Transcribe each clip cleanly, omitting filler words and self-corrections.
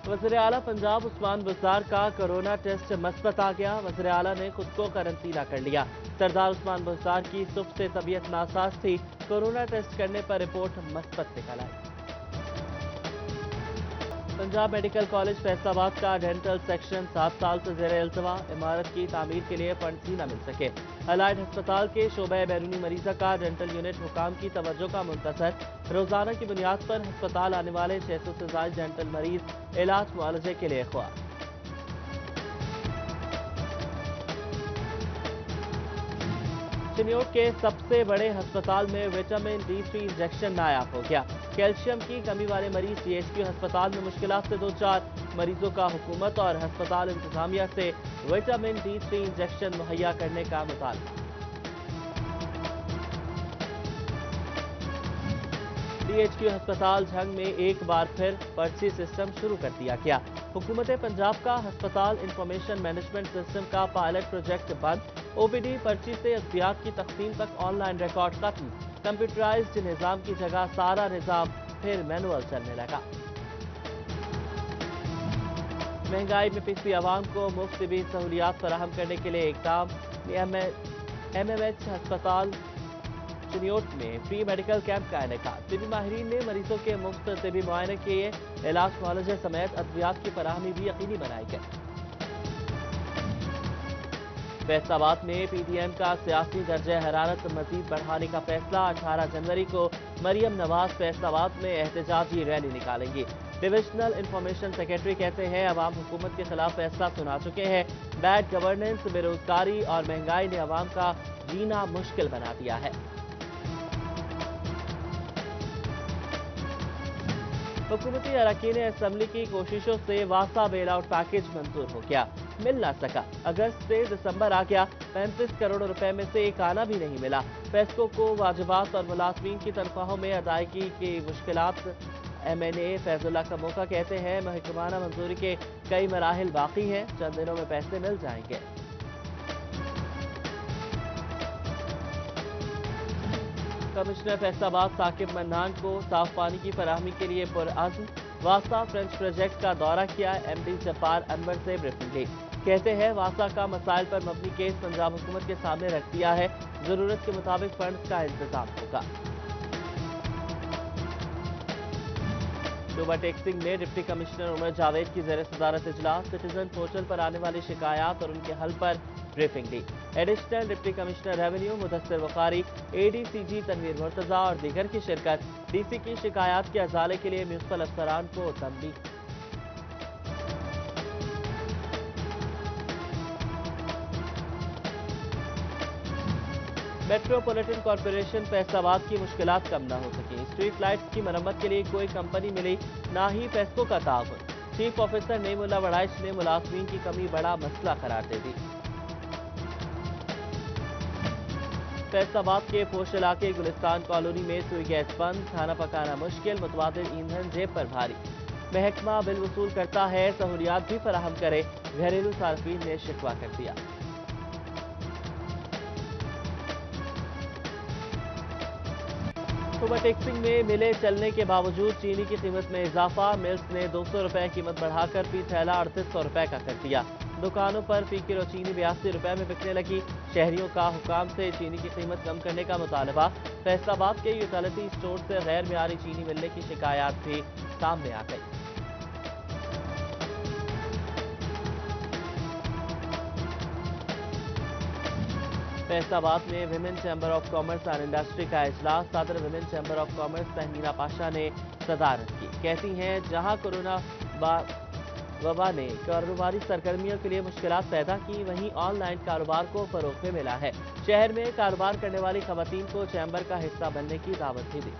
वज़ीर आला पंजाब उस्मान बुज़दार का कोरोना टेस्ट मस्बत आ गया। वज़ीर आला ने खुद को करंतना कर लिया। सरदार उस्मान बुज़दार की सुबह से तबीयत नासाज थी। कोरोना टेस्ट करने पर रिपोर्ट मस्बत निकल आई। पंजाब मेडिकल कॉलेज फैसलाबाद का डेंटल सेक्शन 7 साल से ज़ेर इल्तवा। इमारत की तामीर के लिए फंड्स ही न मिल सके। अलाइड अस्पताल के शोबे बैरूनी मरीज़ा का डेंटल यूनिट हुकाम की तवज्जो का मुंतज़र। रोज़ाना की बुनियाद पर अस्पताल आने वाले 600 से ज़ायद डेंटल मरीज इलाज मुआलजे के लिए ख्वार। चिन्योट के सबसे बड़े अस्पताल में विटामिन D3 इंजेक्शन नायाब हो गया। कैल्शियम की कमी वाले मरीज CHQ अस्पताल में मुश्किलात से दो चार। मरीजों का हुकूमत और अस्पताल इंतजामिया से विटामिन D3 इंजेक्शन मुहैया करने का मुतालबा। CHQ अस्पताल झंग में एक बार फिर पर्ची सिस्टम शुरू कर दिया गया। हुकूमत पंजाब का अस्पताल इंफॉर्मेशन मैनेजमेंट सिस्टम का पायलट प्रोजेक्ट बंद। OPD पर्ची से अद्वियात की तकसीम तक ऑनलाइन रिकॉर्ड खत्म। कंप्यूटराइज्ड निज़ाम की जगह सारा निज़ाम फिर मैनुअल चलने लगा। महंगाई में पिसी आवाम को मुफ्त भी सहूलियात फराहम करने के लिए इकदाम। MMH अस्पताल चिन्योट में फ्री मेडिकल कैंप का इनेकाद। तिबी माहिरीन ने मरीजों के मुफ्त तिबी मुआयने किए। इलाज मुआलजे समेत अद्वियात की फराहमी भी यकीनी बनाई गई। फैसलाबाद में PDM का सियासी दर्जे हरारत मजीद बढ़ाने का फैसला। 18 जनवरी को मरियम नवाज फैसलाबाद में एहतजाजी रैली निकालेंगी। डिविजनल इंफॉर्मेशन सेक्रेटरी कहते हैं अवाम हुकूमत के खिलाफ फैसला सुना चुके हैं। बैड गवर्नेंस, बेरोजगारी और महंगाई ने अवाम का जीना मुश्किल बना दिया है। हुकूमती अरकान असम्बली की कोशिशों से वासा बेल आउट पैकेज मंजूर हो गया। मिल ना सका। अगस्त से दिसंबर आ गया। 35 करोड़ रुपए में से एक आना भी नहीं मिला। पेस्को को वाजिबात और मुलाजमीन की तनख्वाहों में अदायगी की मुश्किलात। MNA फैजुल्ला का मौका कहते हैं महकमाना मंजूरी के कई मराहिल बाकी हैं। चंद दिनों में पैसे मिल जाएंगे। कमिश्नर फैसलाबाद साकिब मन्नान को साफ पानी की फराहमी के लिए पुरअज़्म। वासा फ्रेंच प्रोजेक्ट का दौरा किया। MD जब्बार अनवर से ब्रीफिंग ली। कहते हैं वासा का मसाइल पर मबनी केस पंजाब हुकूमत के सामने रख दिया है। जरूरत के मुताबिक फंड्स का इंतजाम होगा। शोबा टैक्सिंग में डिप्टी कमिश्नर उमर जावेद की ज़ेर सदारत इजलास। सिटीजन पोर्टल पर आने वाली शिकायत और उनके हल पर ब्रीफिंग ली। Additional deputy commissioner revenue Mudassir Bukhari, ADCG Tanveer Murtaza और दीगर की शिरकत। DC की शिकायत के अजाले के लिए म्यूनसिपल अफसरान को तंबीह। मेट्रोपॉलिटन कॉरपोरेशन फैसलाबाद की मुश्किलात कम न हो सकी। स्ट्रीट लाइट्स की मरम्मत के लिए कोई कंपनी मिली, ना ही पेस्को का ताउन। चीफ ऑफिसर नईमुल्ला वड़ाइच ने मुलाजमीन की कमी बड़ा मसला करार दे दी। फैसलाबाद के पोश इलाके गुलिस्तान कॉलोनी में सुई गैस बंद। खाना पकाना मुश्किल, मुतबादिल ईंधन जेब पर भारी। महकमा बिल वसूल करता है, सहूलियात भी फराहम करे। घरेलू सार्फिन ने शिकवा कर दिया। शोबा टैक्सिंग में मिले चलने के बावजूद चीनी की कीमत में इजाफा। मिल्स ने 200 रुपए कीमत बढ़ाकर फी थैला 3800 रुपए का कर दिया। दुकानों पर फी किलो चीनी 82 रुपए में बिकने लगी। शहरियों का हुकाम से चीनी की कीमत कम करने का मुतालबा। फैसलाबाद के यूटिलिटी स्टोर से गैर मियारी चीनी मिलने की शिकायत भी सामने आ गई। फैसलाबाद में women chamber of commerce and industry का इजलास। सदर women chamber of commerce Tahmina Pasha ने सदारत की। कहती हैं जहां कोरोना वबा ने कारोबारी सरगर्मियों के लिए मुश्किलात पैदा की, वहीं ऑनलाइन कारोबार को फरोग भी मिला है। शहर में कारोबार करने वाली खवातीन को चैम्बर का हिस्सा बनने की दावत भी दी।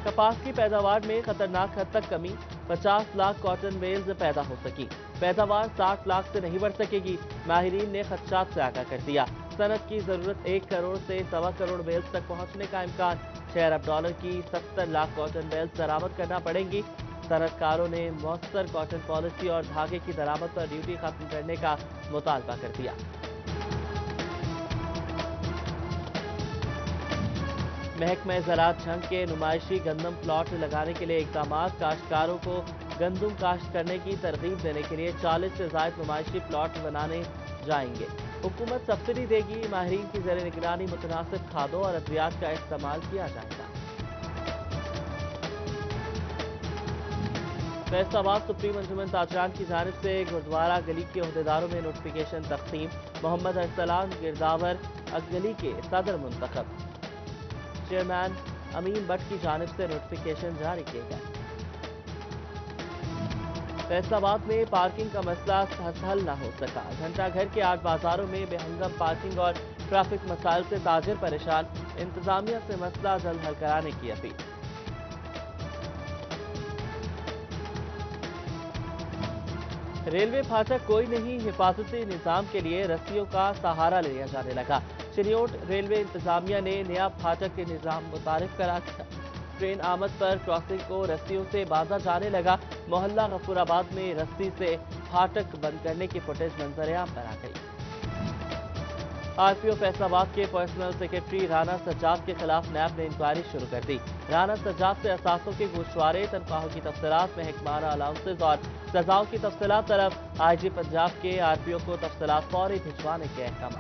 कपास की पैदावार में खतरनाक हद तक कमी। 50 लाख कॉटन बेल्स पैदा हो सकी। पैदावार 60 लाख से नहीं बढ़ सकेगी। माहिरीन ने खदशात से आगाह कर दिया। सनत की जरूरत 1 करोड़ से 1.25 करोड़ बेल्स तक पहुंचने का इम्कान। $6 अरब की 70 लाख कॉटन बेल्स दरामद करना पड़ेंगी। सनतकारों ने मौसर कॉटन पॉलिसी और धागे की दरामद पर ड्यूटी खत्म करने का मुतालबा कर दिया। महकमा ज़राअत झंग के नुमाइशी गंदम प्लॉट लगाने के लिए इकदाम। काश्तकारों को गंदम काश्त करने की तरगीब देने के लिए 40 से ज़ायद नुमाइशी प्लॉट बनाने जाएंगे। हुकूमत सब्सिडी देगी। माहिरीन की ज़ेर निगरानी मुतनासिब खादों और अद्वियात का इस्तेमाल किया जाएगा। फैसलाबाद सुप्रीम अंजुमन ताजरान की जानिब से गुरुद्वारा गली के ओहदेदारों में नोटिफिकेशन तकसीम। मोहम्मद अरसलान गिरदावर गली के सदर मुंतखब। चेयरमैन अमीन भट्ट की जानिब से नोटिफिकेशन जारी किए गए। फैसलाबाद में पार्किंग का मसला हल न हो सका। घंटा घर के 8 बाजारों में बेहंगम पार्किंग और ट्रैफिक मसाइल से ताजिर परेशान। इंतजामिया से मसला जल्द हल कराने की अपील। रेलवे फाटक कोई नहीं, हिफाजती निजाम के लिए रस्सियों का सहारा लिया जाने लगा। चिन्योट रेलवे इंतजामिया ने नया फाटक के निजाम मुतारिफ करा दिया। ट्रेन आमद पर क्रॉसिंग को रस्सियों से बांधा जाने लगा। मोहल्ला गफूराबाद में रस्सी से फाटक बंद करने की फुटेज मंजर-ए-आम पर आ गई। आरपीओ फैसलाबाद के पर्सनल सेक्रेटरी राना सज्जाद के खिलाफ नैब ने इंक्वायरी शुरू कर दी। राना सज्जाद से असासों के गोशवारे, तनख्वाहों की तफसीलात, महकमाना अलाउंसेज और सजाओं की तफसीलात तरफ आईजी पंजाब के आरपीओ को तफसीलात फौरी भिजवाने के अहकाम।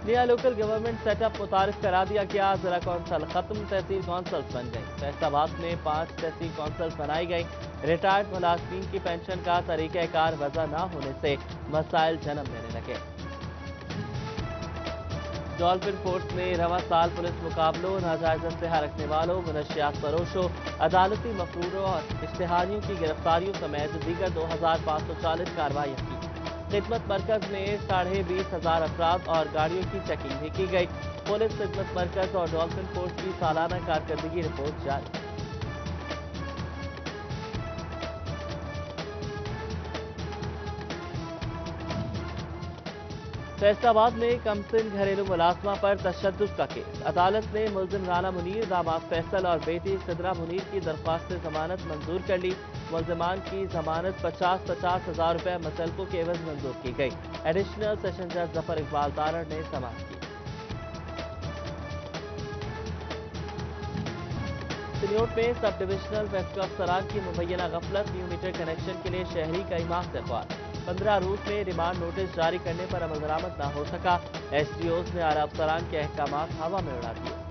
नया लोकल गवर्नमेंट सेटअप मुतारिफ करा दिया गया। जिला कौंसल खत्म, तहसील कौंसल्स बन गई। फैसलाबाद में 5 तहसील कौंसल्स बनाई गई। रिटायर्ड मुलाजमीन की पेंशन का तरीक़ाकार वज़ा न होने से मसाइल जन्म लेने लगे। डॉल्फिन फोर्स में रवा साल पुलिस मुकाबलों, नाजायज इश्तिहार रखने वालों, मनशियात फरोशों, अदालती मफरूरों और इश्तिहारियों की गिरफ्तारियों समेत दीगर 2540 कार्रवाइयाँ की। खिदमत मरकज में 20,500 अफराद और गाड़ियों की चेकिंग भी की गई। पुलिस खिदमत मरकज और डॉल्फिन फोर्स की सालाना कारकर्दगी रिपोर्ट जारी। फैसलाबाद में कमसिन घरेलू मुलाजमा पर तशद्दुद का केस। अदालत ने मुल्जिम राना मुनीर, दामाद फैसल और बेटी सिद्रा मुनीर की दरख्वास्त जमानत मंजूर कर ली। मुल्जिमान की जमानत 50-50 हजार रुपये मुतल्लिकों के एवज मंजूर की गई। एडिशनल सेशन जज जफर इकबाल तारड़ ने समाअत की। चिन्योट में सब डिविजनल वेस्ट अफसरान की मुबैना गफलत, न्यू मीटर कनेक्शन के लिए शहरी का इमाम से ख्वार। 15 रूट में रिमांड नोटिस जारी करने पर अमल दरामद न हो सका। एसडीओज ने आला अफसरान के अहकामात हवा में उड़ा दिए।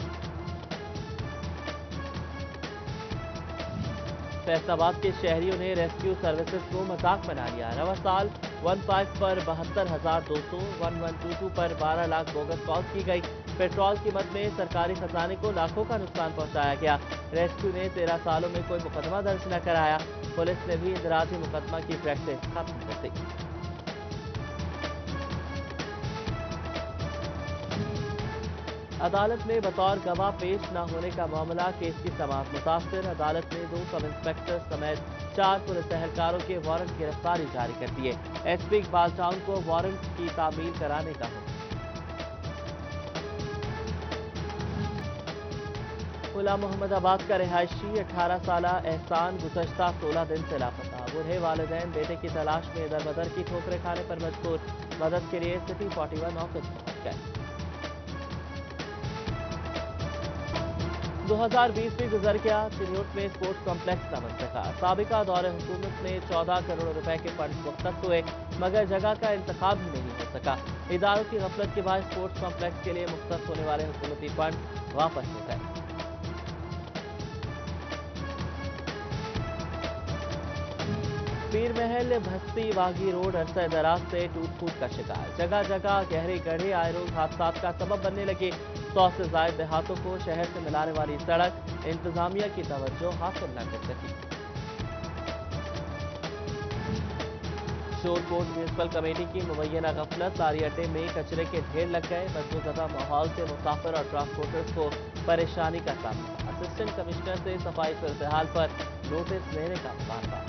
फैसलाबाद के शहरियों ने रेस्क्यू सर्विसेज को मजाक बना लिया। रवा साल 15 पर 72,200, 1122 पर 12 लाख बोगस कॉल की गई। पेट्रोल कीमत में सरकारी खजाने को लाखों का नुकसान पहुंचाया गया। रेस्क्यू ने 13 सालों में कोई मुकदमा दर्ज न कराया। पुलिस ने भी इंदराजी मुकदमा की प्रैक्टिस खत्म कर दी। अदालत में बतौर गवाह पेश न होने का मामला, केस की समाअत मुतासिर। अदालत ने 2 सब इंस्पेक्टर समेत 4 पुलिस एहलकारों के वारंट गिरफ्तारी जारी कर दिए। एसपी इकबाल टाउन को वारंट की तामील कराने का हुक्म। मुला मोहम्मदाबाद का रिहायशी 18 साला एहसान गुज़श्ता 16 दिन से लापता। बूढ़े वालिदैन बेटे की तलाश में इधर बदर की ठोकरें खाने पर मजबूर। मदद के लिए सिटी 41 ऑफिस पहुंच गए। 2020 भी गुजर गया। चिन्योट में स्पोर्ट्स कॉम्प्लेक्स न बन सका। साबिका दौरे हुकूमत में 14 करोड़ रुपए के फंड मुख्तस हुए, मगर जगह का इंतखाब ही नहीं हो सका। इदारों की गफलत के बाद स्पोर्ट्स कॉम्प्लेक्स के लिए मुख्तस होने वाले हुकूमती फंड वापस हो गए। पीर महल भस्ती वागी रोड अरसा दराज से टूट फूट का शिकार। जगह जगह गहरे गड्ढे आए रोज हादसात का सबब बनने लगे। 100 से ज्यादा देहातों को शहर से मिलाने वाली सड़क इंतजामिया की तवज्जो हासिल न कर सकी। शोरकोट म्यूनसिपल कमेटी की मुबैना गफलत, लारी अड्डे में कचरे के ढेर लग गए। बदबूज़दा माहौल से मुसाफिर और ट्रांसपोर्टर्स को परेशानी का सामना। असिस्टेंट कमिश्नर से सफाई सूरत-ए-हाल पर नोटिस लेने का मुतालबा।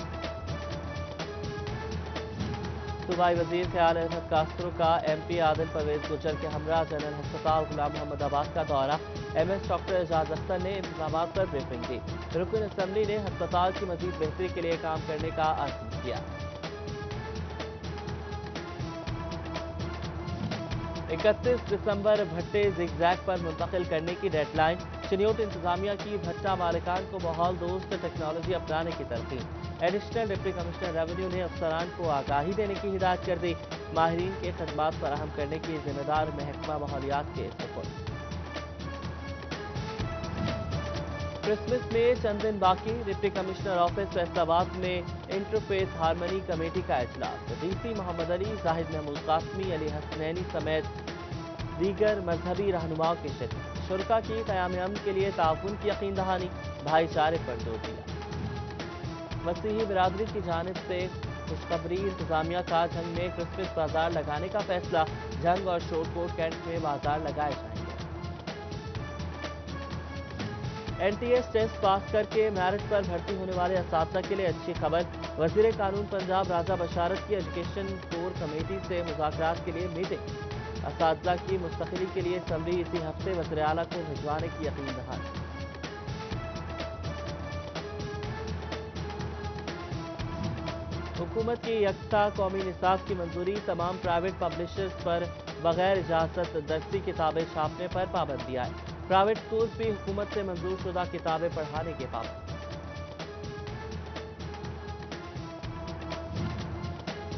सूबाई वजीर ख्याल अहमद कास्त्रो का एमपी आदिल परवेज गुजर के हमरा जनरल अस्पताल गुलाम मोहम्मदाबाद का दौरा। एमएस डॉक्टर एजाज अख्तर ने इंतजामात पर ब्रीफिंग दी। रुकन असम्बली ने अस्पताल की मजीद बेहतरी के लिए काम करने का आज़म किया। 31 दिसंबर भट्टे जिगजैग पर मुंतकिल करने की डेडलाइन। चिन्योट इंतजामिया की भट्टा मालिकान को माहौल दोस्त टेक्नोलॉजी अपनाने की तरकीब। एडिशनल डिप्टी कमिश्नर रेवेन्यू ने अफसरान को आगाही देने की हिदायत कर दी। माहिरीन के खदमात फराहम करने की जिम्मेदार महकमा माहौलियात के सुपुर्द। क्रिसमस में चंद दिन बाकी। डिप्टी कमिश्नर ऑफिस फैसलाबाद में इंटरफेस हारमनी कमेटी का इजलास। डीसी मोहम्मद अली, जाहिद महमूद कासमी, अली हसनैनी समेत दीगर मजहबी रहनुमाओं की शिरकत। शुरका की क़याम अमन के लिए ताउन की यकीन दहानी, भाईचारे पर जोर दिया। मसीही बिरादरी की जानिब से खुशखबरी। इंतजामिया का जंग में क्रिसमस बाजार लगाने का फैसला। जंग और शोरकोट कैंट में बाजार लगाए जाएंगे। NTS टेस्ट पास करके मेरिट पर भर्ती होने वाले असातिज़ा के लिए अच्छी खबर। वज़ीर कानून पंजाब राजा बशारत की एजुकेशन कोर कमेटी से मुज़ाकरात के लिए मीटिंग। असातिज़ा की मुस्तक़िली के लिए समरी इसी हफ्ते वज़ीर आला को भिजवाने की यकीन दहानी। हुकूमत की यकसा कौमी निसाब की मंजूरी। तमाम प्राइवेट पब्लिशर्स पर बगैर इजाज़त दर्सी किताबें छापने पर पाबंदी आए। प्राइवेट स्कूल्स भी हुकूमत से मंजूर शुदा किताबें पढ़ाने के पाबंद।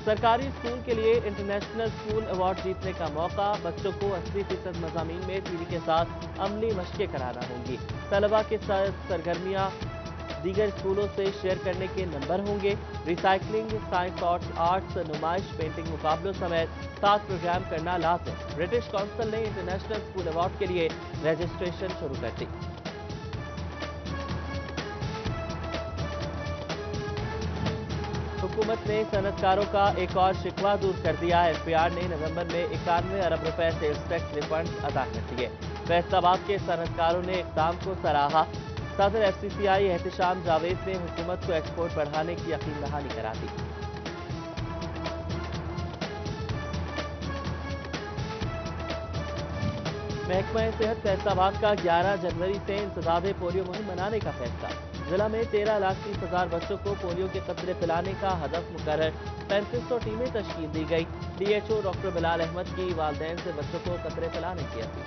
सरकारी स्कूल के लिए इंटरनेशनल स्कूल अवार्ड जीतने का मौका। बच्चों को 80% मज़ामीन में थ्योरी के साथ अमली मशक़ें कराना होंगी। तलबा के साथ सरगर्मियाँ दीगर स्कूलों से शेयर करने के नंबर होंगे। रिसाइकलिंग, साइंस और आर्ट्स, नुमाइश, पेंटिंग मुकाबलों समेत 7 प्रोग्राम करना लाजिम। ब्रिटिश काउंसिल ने इंटरनेशनल स्कूल अवार्ड के लिए रजिस्ट्रेशन शुरू कर दी। हुकूमत ने सनतकारों का एक और शिकवा दूर कर दिया। FPR ने नवंबर में 91 अरब रुपए सेल्स टैक्स रिफंड अदा कर दिए। फैसलाबाद के सनतकारों ने इक़दाम को सराहा। सदर FCCI एहतिशाम जावेद ने हुकूमत को एक्सपोर्ट बढ़ाने की यकीन दहानी करा दी। महकमा सेहत फैसलाबाद का 11 जनवरी से इंसदाद पोलियो मुहिम मनाने का फैसला। जिला में 13,30,000 बच्चों को पोलियो के कतरे पिलाने का हदफ मुकर्रर। 3500 टीमें तश्कील दी गई। DHO डॉक्टर बिलाल अहमद की वालिदैन से बच्चों को कतरे पिलाने की appeal.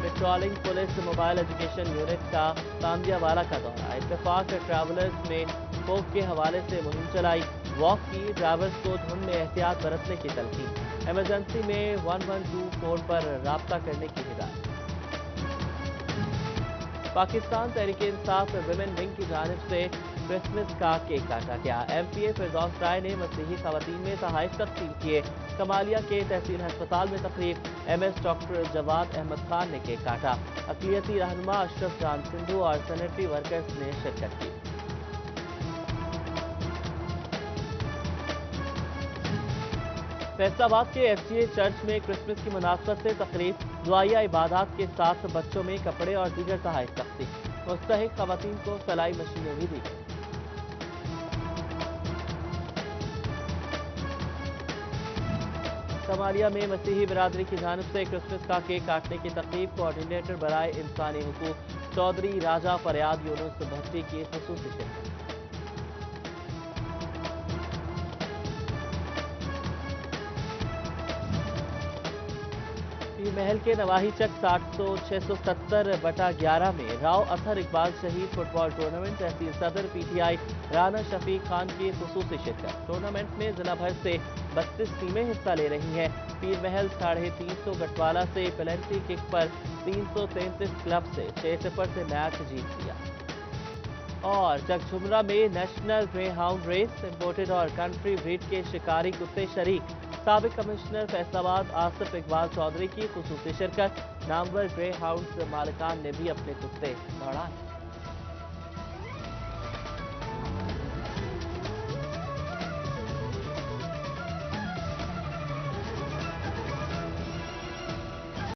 Patrolling police mobile education unit का तांदियावाला का दौरा। इत्तेफाक ट्रैवलर्स में फोक के हवाले से मुहिम चलाई। वॉक की, ड्राइवर्स को धुंध में एहतियात बरतने की तलकीन। इमरजेंसी में 1124 पर राब्ता करने की हिदायत। पाकिस्तान तहरीक इंसाफ विमेन विंग की जानिब से क्रिसमस का केक काटा गया। MPA फिरदौस राय ने मसीही खवातीन में तोहफे तकसीम किए। कमालिया के तहसील अस्पताल में तकरीब। MS डॉक्टर जवाद अहमद खान ने केक काटा। अक़लियती रहनुमा अशरफ जान सिंधु और सैनिटरी वर्कर्स ने शिरकत की। फैसलाबाद के FGA चर्च में क्रिसमस की मुनासबत से तकरीब। दुआया इबादत के साथ बच्चों में कपड़े और दीगर तोहफे तकसीम। मुस्तहिक खवातीन को सिलाई मशीनें भी दी गई। कमालिया में मसीही बिरादरी की जानिब से क्रिसमस का केक काटने की तकरीब। कोऑर्डिनेटर बराए इंसानी हुकूक चौधरी राजा फरियाद यूनुस भट्टी की खुसूसी शिरकत। महल के नवाही चक 670/11 में राव अतहर इकबाल शहीद फुटबॉल टूर्नामेंट। तहसील सदर PTI राना शफीक खान की खुसूसी शिरकत। टूर्नामेंट में जिला भर से 32 टीमें हिस्सा ले रही हैं। पीर महल 350 गटवाला से पेनल्टी किक पर 333 क्लब से 6-0 से मैच जीत लिया। और जगझुमरा में national greyhound race. Imported और कंट्री ब्रीड के शिकारी कुत्ते शरीक। साबिक कमिश्नर फैसलाबाद आसिफ इकबाल चौधरी की खुसूसी शिरकत। नामवर ग्रे हाउंड मालिकान ने भी अपने कुत्ते दौड़ाए।